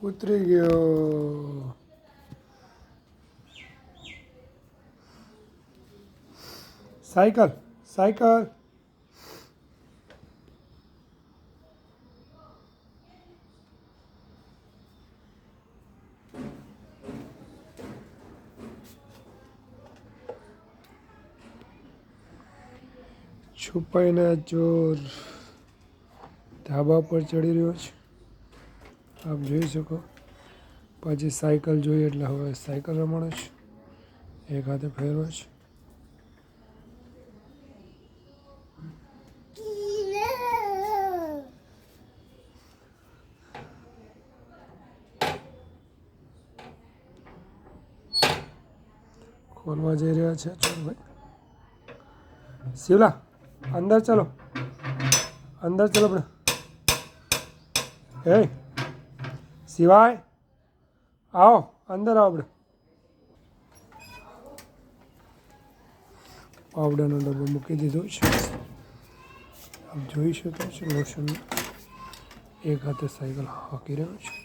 ઉતરી ગયો. Cycle cycle. છુપાઈના ચોર ધાબા પર ચડી રહ્યો છે, આપ જોઈ શકો. પછી સાયકલ જોઈએ એટલે હવે સાયકલ રમાડે છે, એક હાથે ફેરવે છે. ખોલવા જઈ રહ્યા છે ચોરભાઈ. શિવલા અંદર ચલો, અંદર ચલો. આપણે હે સિવાય આવો, અંદર આવો. આપણે પાવડરનો ડબ્બો મૂકી દીધો છે, આપ જોઈ શકો છો. લોશન એક હાથે સાયકલ હાંકી રહ્યો છે.